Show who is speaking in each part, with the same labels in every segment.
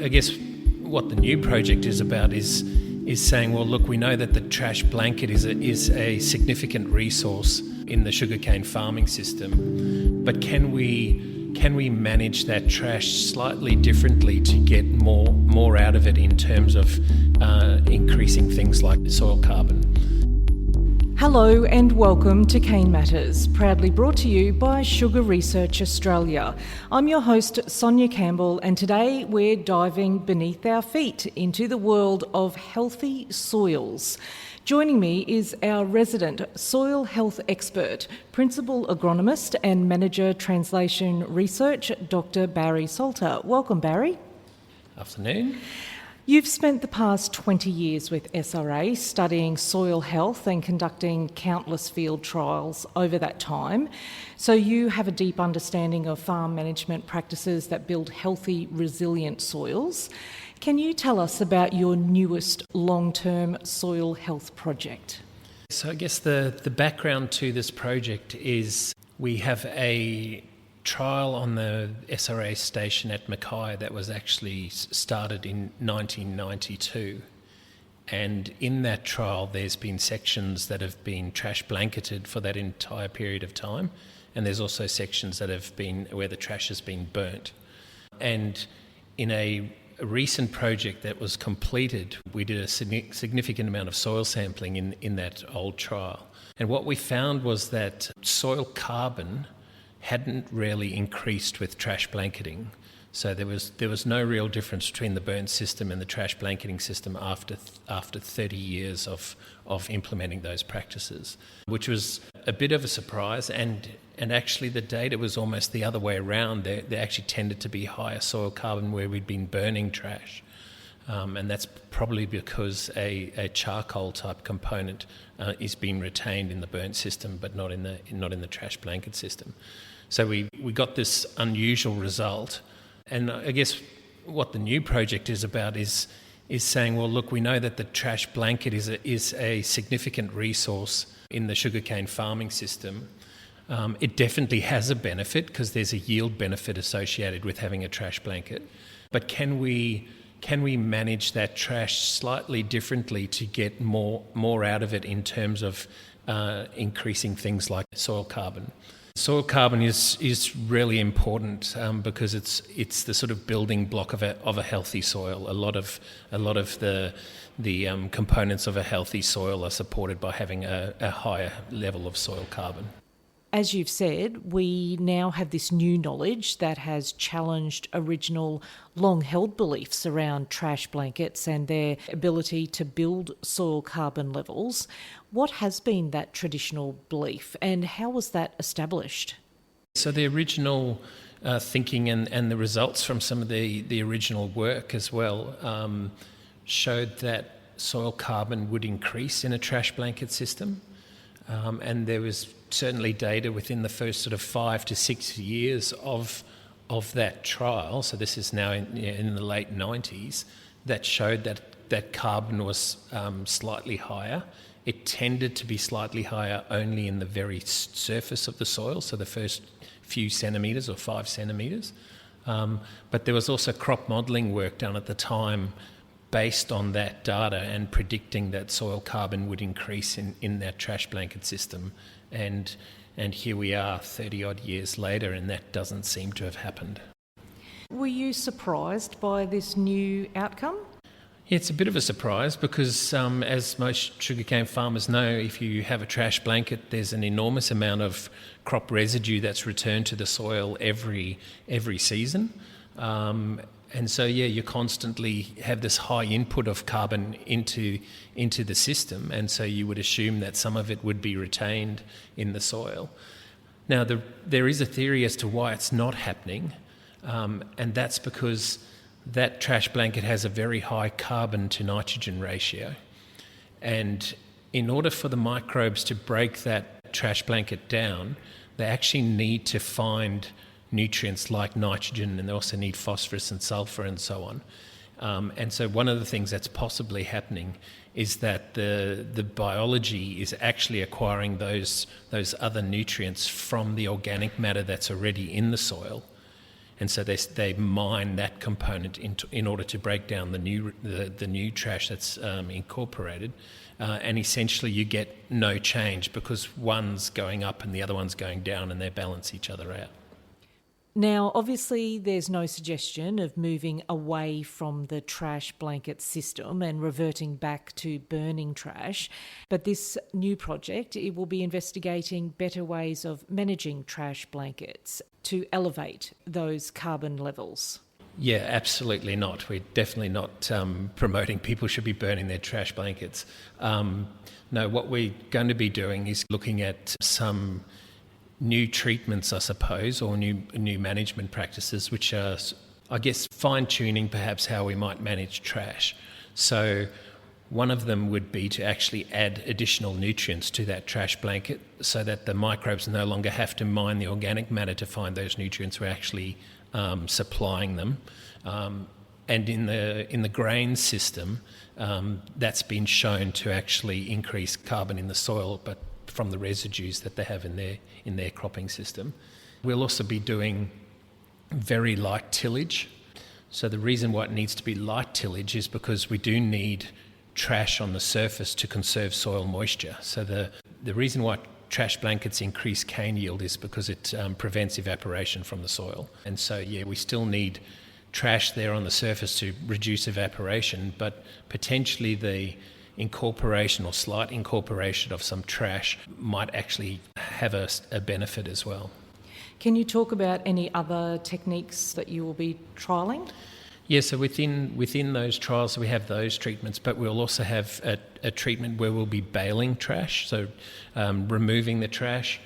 Speaker 1: I guess what the new project is about is saying, well, look, we know that the trash blanket is a significant resource in the sugarcane farming system, but can we manage that trash slightly differently to get more out of it in terms of increasing things like soil carbon?
Speaker 2: Hello and welcome to Cane Matters, proudly brought to you by Sugar Research Australia. I'm your host, Sonia Campbell, and today we're diving beneath our feet into the world of healthy soils. Joining me is our resident soil health expert, Principal Agronomist and Manager Translation Research, Dr. Barry Salter. Welcome, Barry.
Speaker 1: Afternoon.
Speaker 2: You've spent the past 20 years with SRA studying soil health and conducting countless field trials over that time. So you have a deep understanding of farm management practices that build healthy, resilient soils. Can you tell us about your newest long-term soil health project?
Speaker 1: So I guess the background to this project is we have a trial on the SRA station at Mackay that was actually started in 1992, and in that trial there's been sections that have been trash blanketed for that entire period of time, and there's also sections that have been where the trash has been burnt. And in a recent project that was completed, we did a significant amount of soil sampling in that old trial, and what we found was that soil carbon hadn't really increased with trash blanketing. So there was no real difference between the burnt system and the trash blanketing system after 30 years of implementing those practices, which was a bit of a surprise. And actually the data was almost the other way around. There actually tended to be higher soil carbon where we'd been burning trash. And that's probably because a charcoal type component is being retained in the burnt system, but not in the trash blanket system. So we got this unusual result, and I guess what the new project is about is saying, well, look, we know that the trash blanket is a significant resource in the sugarcane farming system. It definitely has a benefit because there's a yield benefit associated with having a trash blanket, but can we manage that trash slightly differently to get more out of it in terms of increasing things like soil carbon? Soil carbon is really important because it's the sort of building block of a healthy soil. A lot of the components of a healthy soil are supported by having a higher level of soil carbon.
Speaker 2: As you've said, we now have this new knowledge that has challenged original long-held beliefs around trash blankets and their ability to build soil carbon levels. What has been that traditional belief and how was that established?
Speaker 1: So the original thinking and the results from some of the original work as well showed that soil carbon would increase in a trash blanket system. And there was certainly data within the first sort of 5 to 6 years of that trial, so this is now in the late 90s, that showed that carbon was slightly higher. It tended to be slightly higher only in the very surface of the soil, so the first few centimetres or 5 centimetres. But there was also crop modelling work done at the time based on that data and predicting that soil carbon would increase in that trash blanket system. And here we are 30 odd years later and that doesn't seem to have happened.
Speaker 2: Were you surprised by this new outcome?
Speaker 1: Yeah, it's a bit of a surprise because as most sugarcane farmers know, if you have a trash blanket, there's an enormous amount of crop residue that's returned to the soil every season. And so, you constantly have this high input of carbon into the system, and so you would assume that some of it would be retained in the soil. Now, there is a theory as to why it's not happening, and that's because that trash blanket has a very high carbon to nitrogen ratio. And in order for the microbes to break that trash blanket down, they actually need to find nutrients like nitrogen, and they also need phosphorus and sulfur and so on. And so one of the things that's possibly happening is that the biology is actually acquiring those other nutrients from the organic matter that's already in the soil. And so they mine that component in order to break down the new trash that's incorporated, and essentially you get no change because one's going up and the other one's going down, and they balance each other out.
Speaker 2: Now, obviously, there's no suggestion of moving away from the trash blanket system and reverting back to burning trash, but this new project, it will be investigating better ways of managing trash blankets to elevate those carbon levels.
Speaker 1: Yeah, absolutely not. We're definitely not promoting people should be burning their trash blankets. No, what we're going to be doing is looking at some new treatments, I suppose, or new management practices, which are, I guess, fine-tuning perhaps how we might manage trash. So one of them would be to actually add additional nutrients to that trash blanket so that the microbes no longer have to mine the organic matter to find those nutrients. We're actually supplying them. And in the grain system, that's been shown to actually increase carbon in the soil, but from the residues that they have in their cropping system. We'll also be doing very light tillage. So the reason why it needs to be light tillage is because we do need trash on the surface to conserve soil moisture. So the reason why trash blankets increase cane yield is because it prevents evaporation from the soil. And so, we still need trash there on the surface to reduce evaporation, but potentially the incorporation or slight incorporation of some trash might actually have a benefit as well.
Speaker 2: Can you talk about any other techniques that you will be trialling?
Speaker 1: Yeah, so within those trials, we have those treatments, but we'll also have a treatment where we'll be baling trash, so removing the trash.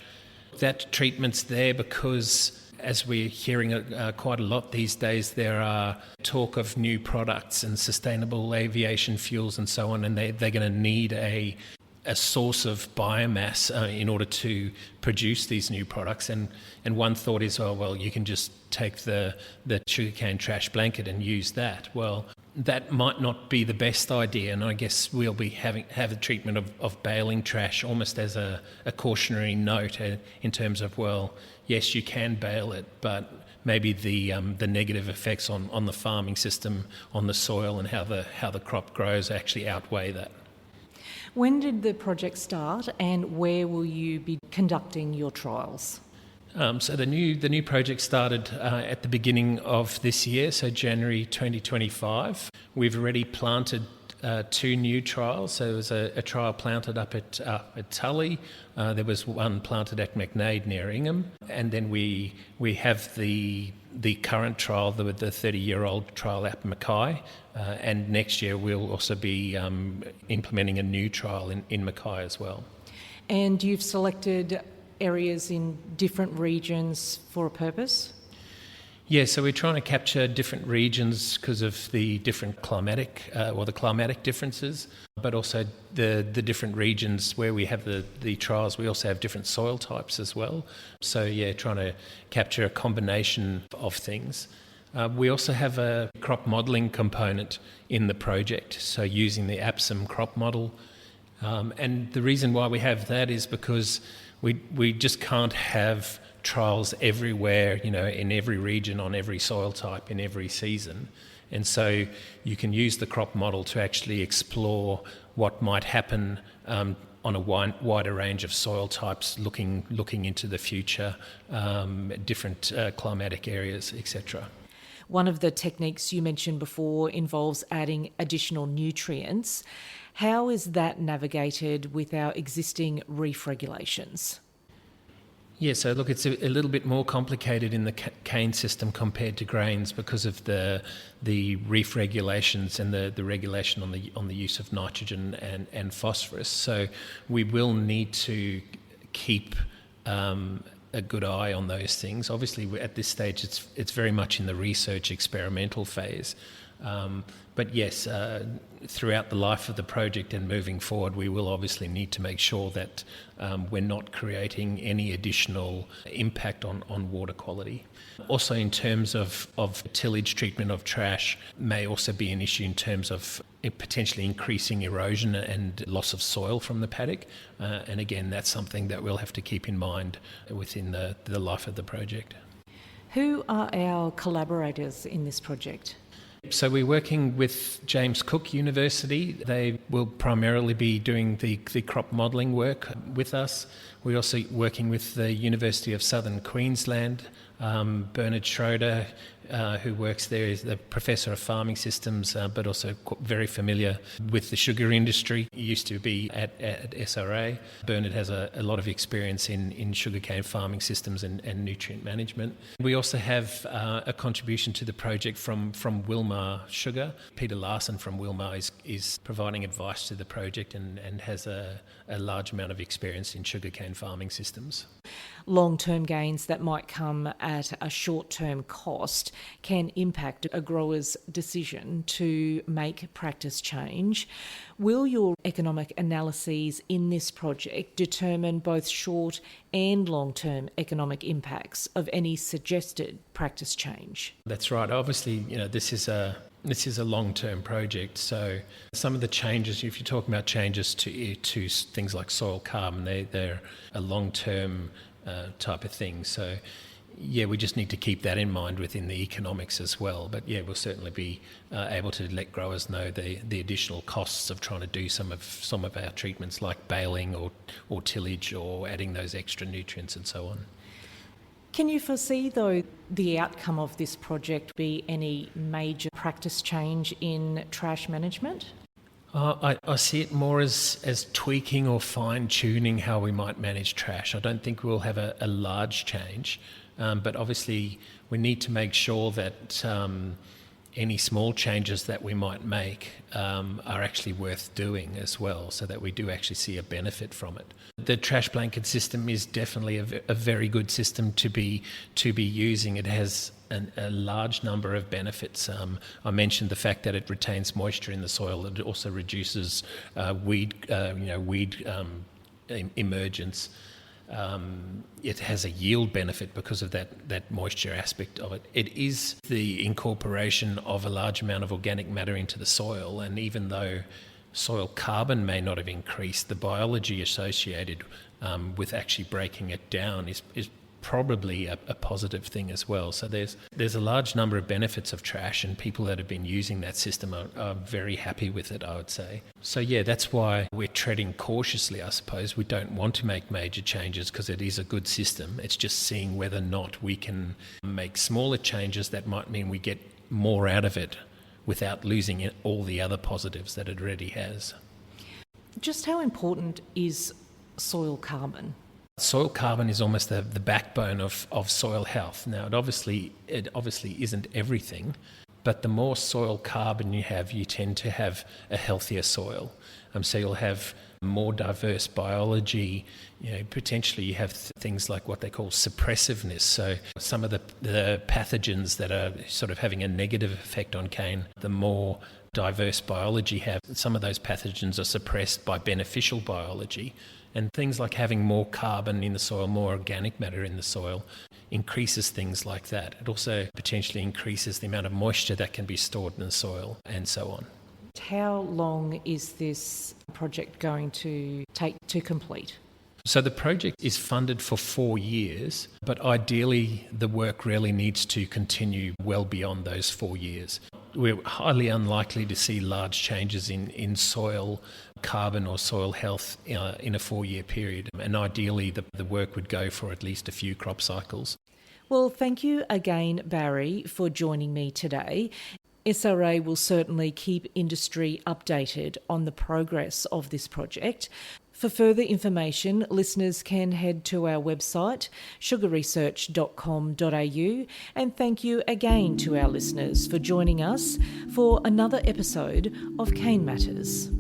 Speaker 1: That treatment's there because, as we're hearing quite a lot these days, there are talk of new products and sustainable aviation fuels and so on, and they're going to need a source of biomass in order to produce these new products. And one thought is, well, you can just take the sugarcane trash blanket and use that. Well, that might not be the best idea, and I guess we'll be have a treatment of baling trash almost as a cautionary note in terms of, well, yes, you can bale it, but maybe the negative effects on the farming system, on the soil, and how the crop grows actually outweigh that.
Speaker 2: When did the project start, and where will you be conducting your trials?
Speaker 1: So the new project started at the beginning of this year, so January 2025. We've already planted 2 new trials. So there was a trial planted up at Tully. There was one planted at McNade near Ingham, and then we have the current trial, the 30-year-old trial at Mackay, and next year we'll also be implementing a new trial in Mackay as well.
Speaker 2: And you've selected areas in different regions for a purpose?
Speaker 1: Yeah, so we're trying to capture different regions because of the different climatic differences, but also the different regions where we have the trials. We also have different soil types as well. So trying to capture a combination of things. We also have a crop modelling component in the project, so using the APSIM crop model. And the reason why we have that is because we just can't have trials everywhere, in every region, on every soil type, in every season. And so you can use the crop model to actually explore what might happen on a wider range of soil types, looking into the future, different climatic areas, etc.
Speaker 2: One of the techniques you mentioned before involves adding additional nutrients. How is that navigated with our existing reef regulations?
Speaker 1: Yeah, so look, it's a little bit more complicated in the cane system compared to grains because of the reef regulations and the regulation on the use of nitrogen and phosphorus. So we will need to keep a good eye on those things. Obviously, at this stage, it's very much in the research experimental phase. But yes, throughout the life of the project and moving forward, we will obviously need to make sure that we're not creating any additional impact on water quality. Also, in terms of tillage treatment of trash, may also be an issue in terms of potentially increasing erosion and loss of soil from the paddock. And again, that's something that we'll have to keep in mind within the life of the project.
Speaker 2: Who are our collaborators in this project?
Speaker 1: So we're working with James Cook University. They will primarily be doing the crop modelling work with us. We're also working with the University of Southern Queensland. Bernard Schroeder, who works there, is the Professor of Farming Systems, but also very familiar with the sugar industry. He used to be at SRA. Bernard has a lot of experience in sugarcane farming systems and nutrient management. We also have a contribution to the project from Wilmar Sugar. Peter Larson from Wilmar is providing advice to the project and has a large amount of experience in sugarcane farming systems.
Speaker 2: Long-term gains that might come at a short-term cost can impact a grower's decision to make practice change. Will your economic analyses in this project determine both short and long-term economic impacts of any suggested practice change?
Speaker 1: That's right. Obviously, this is a long-term project, so some of the changes, if you're talking about changes to things like soil carbon, they're a long-term type of thing. So, we just need to keep that in mind within the economics as well. But we'll certainly be able to let growers know the additional costs of trying to do some of our treatments like baling or tillage or adding those extra nutrients and so on.
Speaker 2: Can you foresee, though, the outcome of this project be any major practice change in trash management?
Speaker 1: I see it more as tweaking or fine-tuning how we might manage trash. I don't think we'll have a large change, but obviously we need to make sure that any small changes that we might make are actually worth doing as well, so that we do actually see a benefit from it. The trash blanket system is definitely a very good system to be using. It has a large number of benefits. I mentioned the fact that it retains moisture in the soil. It also reduces weed emergence. It has a yield benefit because of that moisture aspect of it. It is the incorporation of a large amount of organic matter into the soil, and even though soil carbon may not have increased, the biology associated with actually breaking it down is probably a positive thing as well. So there's a large number of benefits of trash, and people that have been using that system are very happy with it, I would say. So that's why we're treading cautiously, I suppose. We don't want to make major changes because it is a good system. It's just seeing whether or not we can make smaller changes that might mean we get more out of it without losing all the other positives that it already has. Just
Speaker 2: how important is soil carbon?
Speaker 1: Soil carbon is almost the backbone of soil health. Now, it obviously isn't everything, but the more soil carbon you have, you tend to have a healthier soil. So you'll have more diverse biology. Potentially you have things like what they call suppressiveness. So some of the pathogens that are sort of having a negative effect on cane, the more diverse biology you have, some of those pathogens are suppressed by beneficial biology. And things like having more carbon in the soil, more organic matter in the soil, increases things like that. It also potentially increases the amount of moisture that can be stored in the soil and so on.
Speaker 2: How long is this project going to take to complete?
Speaker 1: So the project is funded for 4 years, but ideally the work really needs to continue well beyond those 4 years. We're highly unlikely to see large changes in soil carbon or soil health in a 4-year period, and ideally the work would go for at least a few crop cycles.
Speaker 2: Well, thank you again, Barry, for joining me today. SRA will certainly keep industry updated on the progress of this project. For further information, listeners can head to our website, sugarresearch.com.au, and thank you again to our listeners for joining us for another episode of Cane Matters.